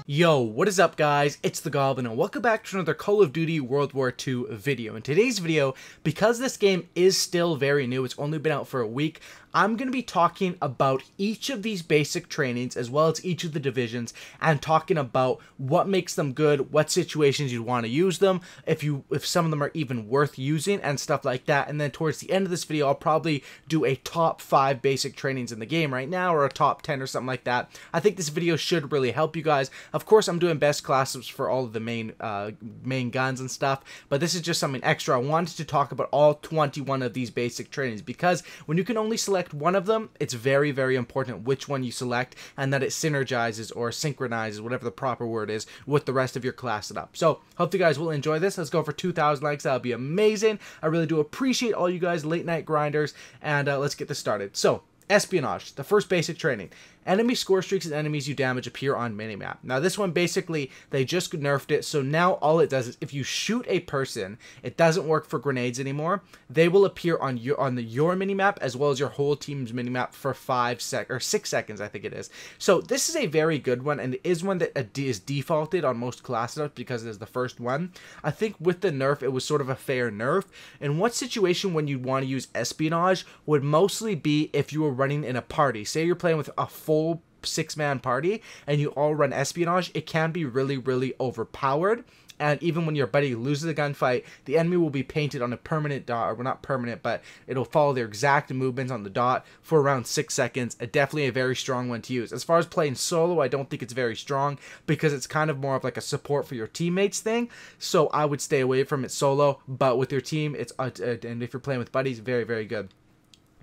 Yo, what is up guys? It's the Goblin and welcome back to another Call of Duty World War II video. In today's video, because this game is still very new, it's only been out for a week, I'm going to be talking about each of these basic trainings as well as each of the divisions and talking about what makes them good, what situations you'd want to use them, if some of them are even worth using and stuff like that. And then towards the end of this video, I'll probably do a top 5 basic trainings in the game right now or a top 10 or something like that. I think this video should really help you guys. Of course, I'm doing best classes for all of the main guns and stuff, but this is just something extra. I wanted to talk about all 21 of these basic trainings because when you can only select one of them, it's very, very important which one you select and that it synergizes or synchronizes, whatever the proper word is, with the rest of your class setup. So, hope you guys will enjoy this. Let's go for 2,000 likes. That would be amazing. I really do appreciate all you guys late night grinders, and let's get this started. So, espionage, the first basic training. Enemy score streaks and enemies you damage appear on minimap. Now this one basically, they just nerfed it, so now all it does is if you shoot a person, it doesn't work for grenades anymore. They will appear on your minimap as well as your whole team's minimap for 6 seconds, I think it is. So this is a very good one, and it is one that is defaulted on most classes because it is the first one. I think with the nerf, it was sort of a fair nerf. In what situation when you'd want to use espionage would mostly be if you were running in a party. Say you're playing with a full 6-man party and you all run espionage, it can be really, really overpowered. And even when your buddy loses a gunfight, the enemy will be painted on a permanent dot, or well, not permanent, but it'll follow their exact movements on the dot for around 6 seconds. Definitely a very strong one to use. As far as playing solo, I don't think it's very strong because it's kind of more of like a support for your teammates thing. So I would stay away from it solo, but with your team, it's and if you're playing with buddies, very, very good.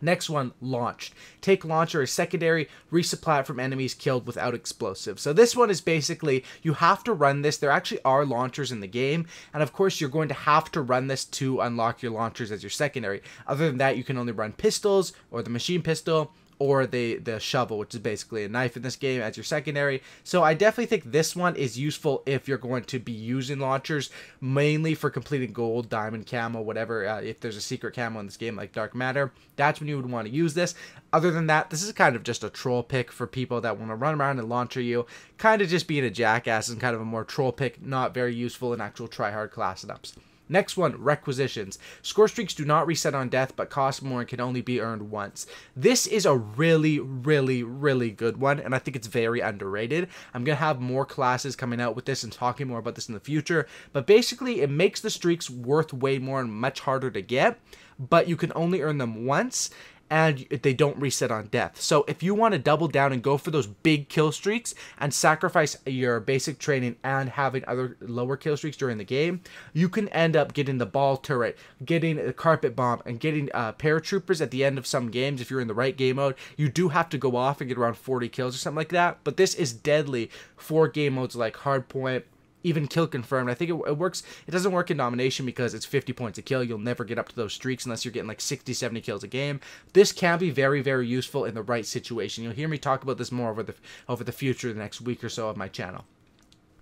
Next one, launched. Take launcher as secondary, resupply it from enemies killed without explosives. So this one is basically, you have to run this. There actually are launchers in the game, and of course you're going to have to run this to unlock your launchers as your secondary. Other than that, you can only run pistols, or the machine pistol, or the shovel, which is basically a knife in this game, as your secondary. So I definitely think this one is useful if you're going to be using launchers, mainly for completing gold, diamond, camo, whatever. If there's a secret camo in this game like dark matter, that's when you would want to use this. Other than that, this is kind of just a troll pick for people that want to run around and launcher you. Kind of just being a jackass and kind of a more troll pick, not very useful in actual tryhard class setups. Next one, requisitions. Score streaks do not reset on death, but cost more and can only be earned once. This is a really, really, really good one, and I think it's very underrated. I'm going to have more classes coming out with this and talking more about this in the future, but basically it makes the streaks worth way more and much harder to get, but you can only earn them once, and they don't reset on death. So if you want to double down and go for those big kill streaks and sacrifice your basic training and having other lower kill streaks during the game, you can end up getting the ball turret, getting a carpet bomb, and getting paratroopers at the end of some games. If you're in the right game mode, you do have to go off and get around 40 kills or something like that, but this is deadly for game modes like hardpoint, even kill confirmed. I think it works. It doesn't work in domination because it's 50 points a kill. You'll never get up to those streaks unless you're getting like 60, 70 kills a game. This can be very, very useful in the right situation. You'll hear me talk about this more over the future, the next week or so of my channel.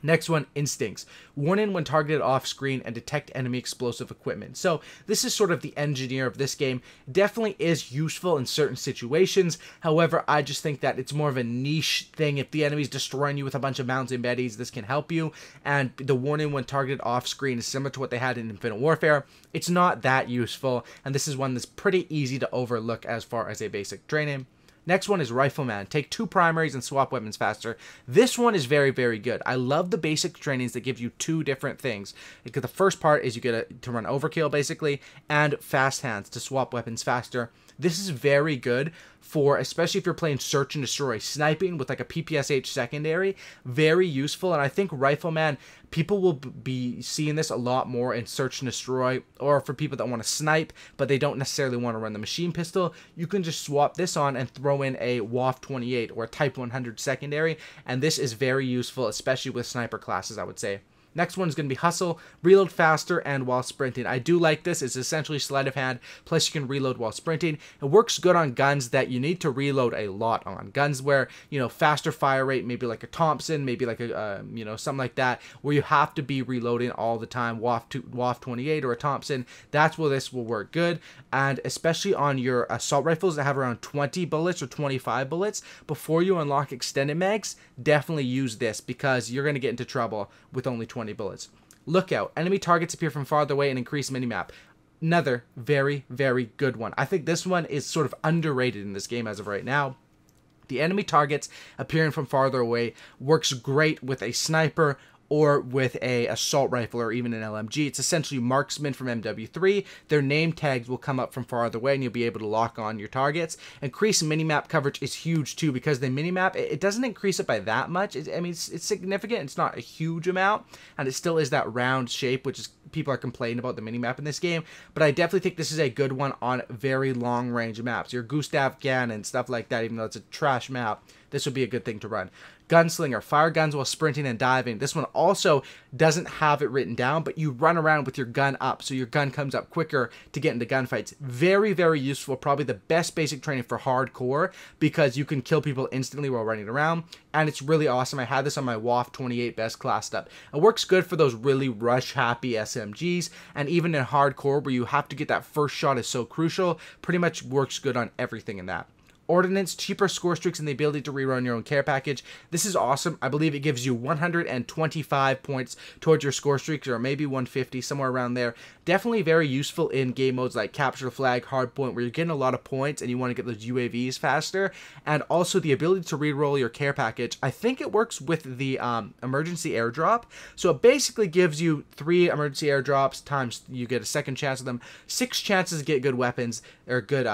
Next one, instincts. Warning when targeted off screen and detect enemy explosive equipment. So this is sort of the engineer of this game. Definitely is useful in certain situations. However, I just think that it's more of a niche thing. If the enemy's destroying you with a bunch of mounts and baddies, this can help you. And the warning when targeted off screen is similar to what they had in Infinite Warfare. It's not that useful, and this is one that's pretty easy to overlook as far as a basic training. Next one is Rifleman. Take 2 primaries and swap weapons faster. This one is very, very good. I love the basic trainings that give you 2 different things. Because the first part is you get to run overkill, basically, and fast hands to swap weapons faster. This is very good for, especially if you're playing search and destroy, sniping with like a PPSH secondary, very useful. And I think Rifleman, people will be seeing this a lot more in search and destroy, or for people that want to snipe, but they don't necessarily want to run the machine pistol. You can just swap this on and throw in a WAF-28 or a Type 100 secondary, and this is very useful, especially with sniper classes, I would say. Next one is going to be Hustle, reload faster and while sprinting. I do like this. It's essentially sleight of hand, plus you can reload while sprinting. It works good on guns that you need to reload a lot on. Guns where, you know, faster fire rate, maybe like a Thompson, maybe like a, you know, something like that, where you have to be reloading all the time, WAF 28 or a Thompson. That's where this will work good. And especially on your assault rifles that have around 20 bullets or 25 bullets, before you unlock extended mags, definitely use this because you're going to get into trouble with only 20 bullets. Lookout. Enemy targets appear from farther away and increase minimap. Another very, very good one. I think this one is sort of underrated in this game as of right now. The enemy targets appearing from farther away works great with a sniper or with a assault rifle or even an LMG. It's essentially marksman from MW3. Their name tags will come up from farther away and you'll be able to lock on your targets. Increased minimap coverage is huge too because the minimap, it doesn't increase it by that much. I mean, it's significant. It's not a huge amount and it still is that round shape, which is people are complaining about the minimap in this game, but I definitely think this is a good one on very long range maps. Your Gustav Gan and stuff like that, even though it's a trash map, this would be a good thing to run. Gunslinger, fire guns while sprinting and diving. This one also doesn't have it written down, but you run around with your gun up, so your gun comes up quicker to get into gunfights. Very, very useful. Probably the best basic training for hardcore because you can kill people instantly while running around, and it's really awesome. I had this on my WAF 28 best classed up. It works good for those really rush-happy SMGs, and even in hardcore where you have to get that first shot is so crucial, pretty much works good on everything in that. Ordnance, cheaper score streaks, and the ability to rerun your own care package. This is awesome. I believe it gives you 125 points towards your score streaks, or maybe 150, somewhere around there. Definitely very useful in game modes like Capture the Flag, Hardpoint, where you're getting a lot of points and you want to get those UAVs faster. And also the ability to reroll your care package. I think it works with the emergency airdrop. So it basically gives you 3 emergency airdrops times you get a second chance of them. 6 chances to get good weapons, or good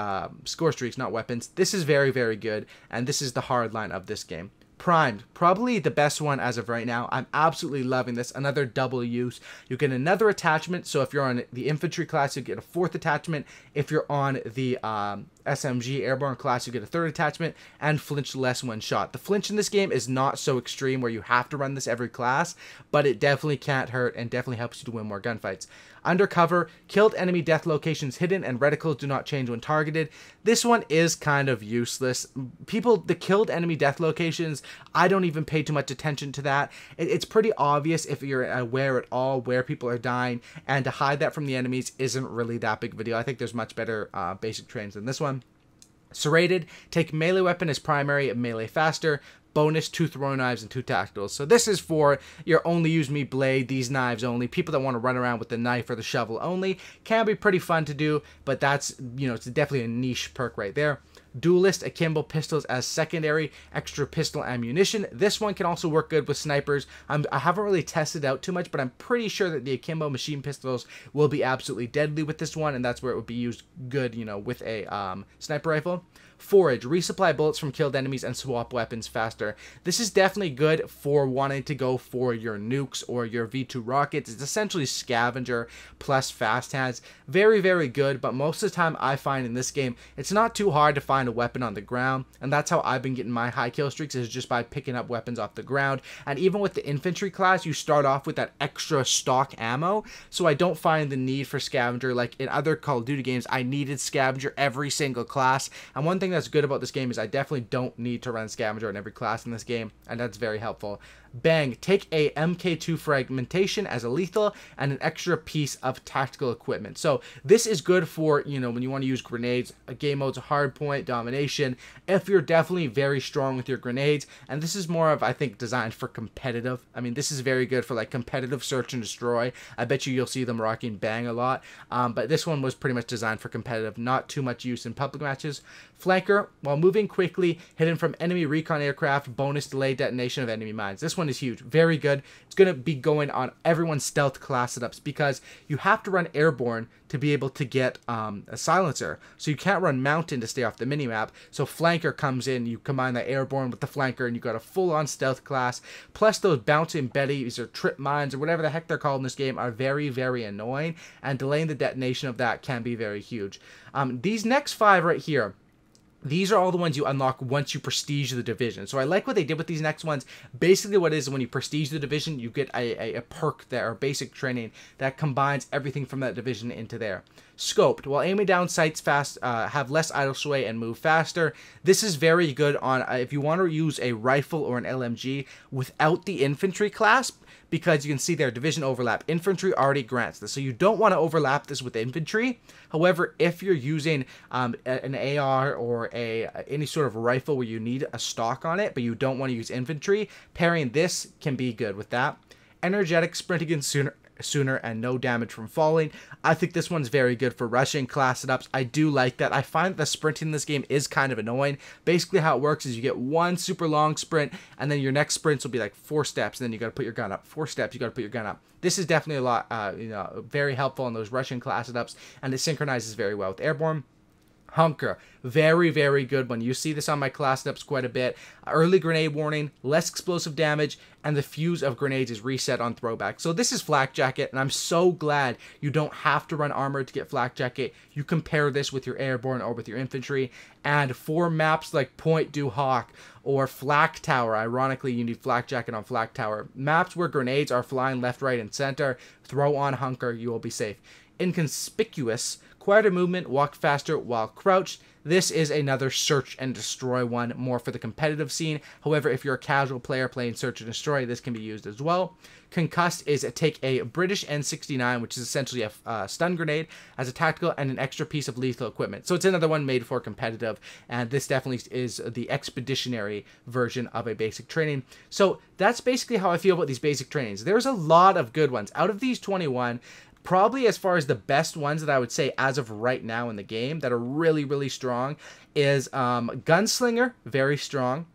score streaks, not weapons. This is very, very good, and this is the hard line of this game. Primed, probably the best one as of right now. I'm absolutely loving this. Another double use. You get another attachment, so if you're on the infantry class, you get a 4th attachment. If you're on the SMG airborne class, you get a 3rd attachment, and flinch less when shot. The flinch in this game is not so extreme where you have to run this every class, but it definitely can't hurt and definitely helps you to win more gunfights. Undercover, killed enemy death locations hidden and reticles do not change when targeted. This one is kind of useless. The killed enemy death locations, I don't even pay too much attention to that. It's pretty obvious if you're aware at all where people are dying, and to hide that from the enemies isn't really that big of a deal. I think there's much better basic trains than this one. Serrated, take melee weapon as primary, melee faster. Bonus 2 throwing knives and 2 tacticals. So this is for your only use me blade, these knives only. People that want to run around with the knife or the shovel only. Can be pretty fun to do, but that's, you know, it's definitely a niche perk right there. Duelist, akimbo pistols as secondary, extra pistol ammunition. This one can also work good with snipers. I haven't really tested out too much, but I'm pretty sure that the akimbo machine pistols will be absolutely deadly with this one, and that's where it would be used good, you know, with a sniper rifle. Forage, resupply bullets from killed enemies and swap weapons faster. This is definitely good for wanting to go for your nukes or your V2 rockets. It's essentially scavenger plus fast hands. Very, very good, but most of the time I find in this game, it's not too hard to find a weapon on the ground, and that's how I've been getting my high kill streaks, is just by picking up weapons off the ground. And even with the infantry class, you start off with that extra stock ammo, so I don't find the need for scavenger. Like in other Call of Duty games, I needed scavenger every single class, and one thing that's good about this game is I definitely don't need to run scavenger in every class in this game, and that's very helpful. Bang, take a MK2 fragmentation as a lethal and an extra piece of tactical equipment. So this is good for, you know, when you want to use grenades, game modes, hardpoint, domination, if you're definitely very strong with your grenades. And this is more of, I think, designed for competitive. I mean, this is very good for like competitive search and destroy. I bet you'll see them rocking Bang a lot, but this one was pretty much designed for competitive, not too much use in public matches. Flanker, while moving quickly, hidden from enemy recon aircraft, bonus delay detonation of enemy mines. This one is huge. Very good. It's going to be going on everyone's stealth class setups because you have to run airborne to be able to get a silencer. So you can't run mountain to stay off the minimap. So flanker comes in, you combine the airborne with the flanker, and you got a full-on stealth class. Plus those bouncing betties or trip mines or whatever the heck they're called in this game are very, very annoying, and delaying the detonation of that can be very huge. These next 5 right here, These are all the ones you unlock once you prestige the division. So I like what they did with these next ones. Basically what it is, when you prestige the division, you get a perk there, or basic training, that combines everything from that division into there. Scoped. While aiming down sights fast, have less idle sway and move faster. This is very good on if you want to use a rifle or an LMG without the infantry class, because you can see their division overlap. Infantry already grants this, so you don't want to overlap this with infantry. However, if you're using an AR or any sort of rifle where you need a stock on it, but you don't want to use infantry, pairing this can be good with that. Energetic, sprinting in sooner and no damage from falling. I think this one's very good for rushing class setups. I do like that. I find that the sprinting in this game is kind of annoying. Basically how it works is you get one super long sprint, and then your next sprints will be like 4 steps, and then you got to put your gun up. 4 steps, you got to put your gun up. This is definitely a lot, very helpful in those rushing class setups, and it synchronizes very well with airborne. Hunker, very, very good one. You see this on my class setups quite a bit. Early grenade warning, less explosive damage, and the fuse of grenades is reset on throwback. So this is Flak Jacket, and I'm so glad you don't have to run armor to get Flak Jacket. You can pair this with your airborne or with your infantry, and for maps like Point Du Hoc or Flak Tower, ironically you need Flak Jacket on Flak Tower. Maps where grenades are flying left, right, and center, throw on Hunker, you will be safe. Inconspicuous, quieter movement, walk faster while crouched. This is another search and destroy one, more for the competitive scene. However, if you're a casual player playing search and destroy, this can be used as well. Concussed is take a British N69, which is essentially a stun grenade, as a tactical and an extra piece of lethal equipment. So it's another one made for competitive, and this definitely is the expeditionary version of a basic training. So that's basically how I feel about these basic trainings. There's a lot of good ones. Out of these 21, probably as far as the best ones that I would say as of right now in the game that are really, really strong is Gunslinger, very strong.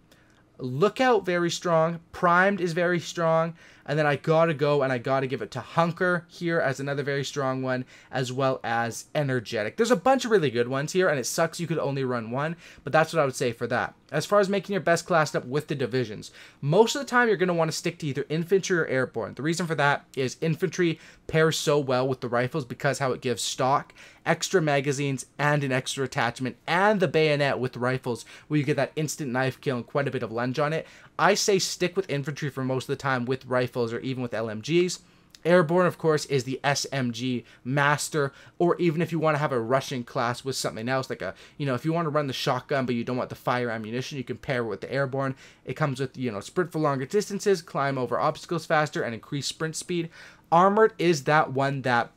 Lookout, very strong. Primed is very strong. And then I gotta go and I gotta give it to Hunker here as another very strong one, as well as Energetic. There's a bunch of really good ones here, and it sucks you could only run one, but that's what I would say for that. As far as making your best class up with the divisions, most of the time you're going to want to stick to either infantry or airborne. The reason for that is infantry pairs so well with the rifles because how it gives stock, extra magazines, and an extra attachment, and the bayonet with rifles where you get that instant knife kill and quite a bit of lunge on it. I say stick with infantry for most of the time with rifles or even with LMGs. Airborne, of course, is the SMG master, or even if you want to have a rushing class with something else, like if you want to run the shotgun but you don't want the fire ammunition, you can pair it with the airborne. It comes with, sprint for longer distances, climb over obstacles faster, and increase sprint speed. Armored is that one that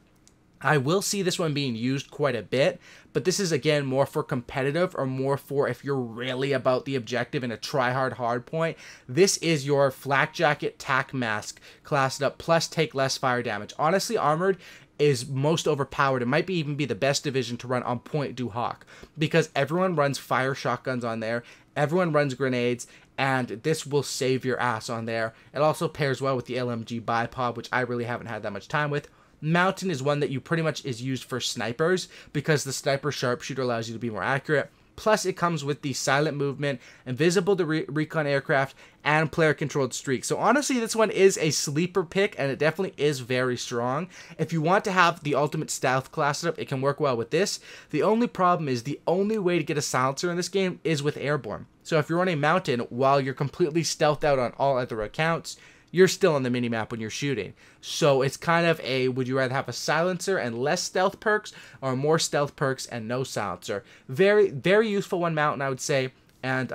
I will see this one being used quite a bit, but this is, again, more for competitive or more for if you're really about the objective in a try-hard hard point. This is your Flak Jacket Tac Mask classed up, plus take less fire damage. Honestly, Armored is most overpowered. It might even be the best division to run on Point Du Hoc because everyone runs fire shotguns on there, everyone runs grenades, and this will save your ass on there. It also pairs well with the LMG bipod, which I really haven't had that much time with. Mountain is one that you pretty much is used for snipers because the sniper sharpshooter allows you to be more accurate. Plus, it comes with the silent movement, invisible to recon aircraft, and player-controlled streak. So honestly, this one is a sleeper pick, and it definitely is very strong. If you want to have the ultimate stealth class setup, it can work well with this. The only problem is the only way to get a silencer in this game is with airborne. So if you're on a mountain while you're completely stealthed out on all other accounts, you're still on the minimap when you're shooting. So it's kind of a, would you rather have a silencer and less stealth perks, or more stealth perks and no silencer? Very, very useful one mountain, I would say. And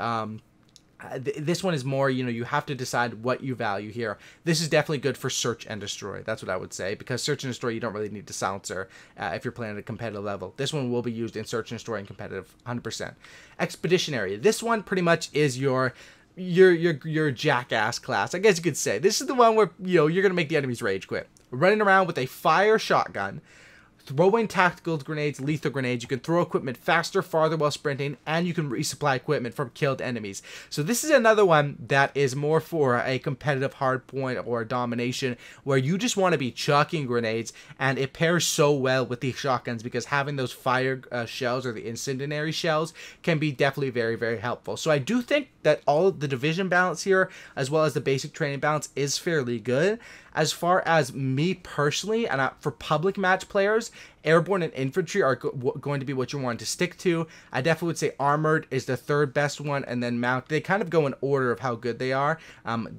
this one is more, you have to decide what you value here. This is definitely good for search and destroy. That's what I would say, because search and destroy, you don't really need the silencer if you're playing at a competitive level. This one will be used in search and destroy and competitive 100%. Expeditionary. This one pretty much is your jackass class, I guess you could say. This is the one where, you're going to make the enemies rage quit. Running around with a fire shotgun, throwing tactical grenades, lethal grenades. You can throw equipment faster, farther while sprinting, and you can resupply equipment from killed enemies. So this is another one that is more for a competitive hardpoint or domination, where you just want to be chucking grenades, and it pairs so well with these shotguns because having those fire shells or the incendiary shells can be definitely very, very helpful. So I do think that all of the division balance here, as well as the basic training balance, is fairly good. As far as me personally, and for public match players, Airborne and infantry are going to be what you want to stick to. I definitely would say armored is the third best one, and then mount. They kind of go in order of how good they are,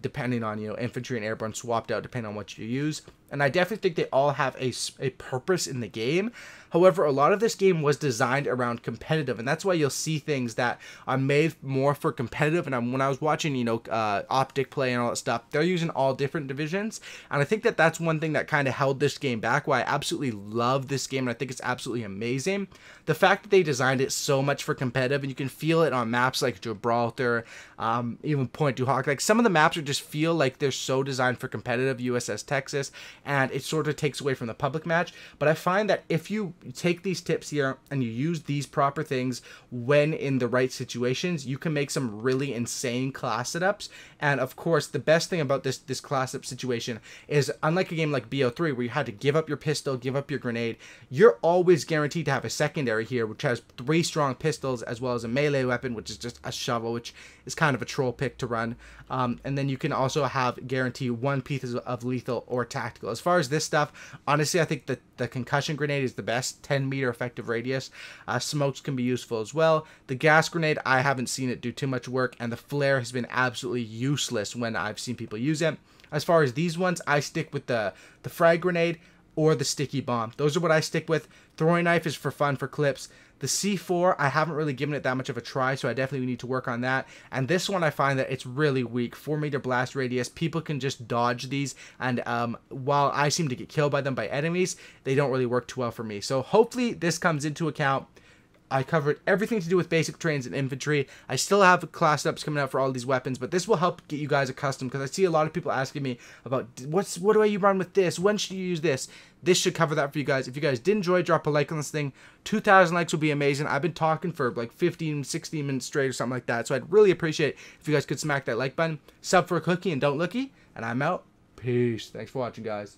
depending on, you know, infantry and airborne swapped out depending on what you use. And I definitely think they all have a purpose in the game. However, a lot of this game was designed around competitive, and that's why you'll see things that are made more for competitive. And when I was watching, you know, Optic play and all that stuff, they're using all different divisions. And I think that that's one thing that kind of held this game back, why I absolutely love this game, and I think it's absolutely amazing. The fact that they designed it so much for competitive, and you can feel it on maps like Gibraltar, even Point du Hoc. Like, some of the maps are just feel like they're so designed for competitive, USS Texas, and it sort of takes away from the public match. But I find that if you take these tips here and you use these proper things when in the right situations, you can make some really insane class setups. And of course, the best thing about this class setup situation is, unlike a game like BO3 where you had to give up your pistol, give up your grenade, you're always guaranteed to have a secondary here, which has 3 strong pistols as well as a melee weapon, which is just a shovel, which is kind of a troll pick to run. And then you can also have guarantee 1 piece of lethal or tactical. As far as this stuff, honestly, I think that the concussion grenade is the best, 10-meter effective radius. Smokes can be useful as well. The gas grenade, I haven't seen it do too much work, and the flare has been absolutely useless when I've seen people use it. As far as these ones, I stick with the frag grenade or the sticky bomb. Those are what I stick with. Throwing knife is for fun, for clips. The C4, I haven't really given it that much of a try, so I definitely need to work on that. And this one, I find that it's really weak. 4-meter blast radius. People can just dodge these, and while I seem to get killed by them by enemies, they don't really work too well for me. So hopefully this comes into account. I covered everything to do with basic trains and infantry. I still have class ups coming out for all these weapons, but this will help get you guys accustomed, because I see a lot of people asking me about what do I run with this? When should you use this? This should cover that for you guys. If you guys did enjoy, drop a like on this thing. 2,000 likes would be amazing. I've been talking for like 15, 16 minutes straight or something like that, so I'd really appreciate if you guys could smack that like button. Sub for a cookie and don't looky, and I'm out. Peace. Thanks for watching, guys.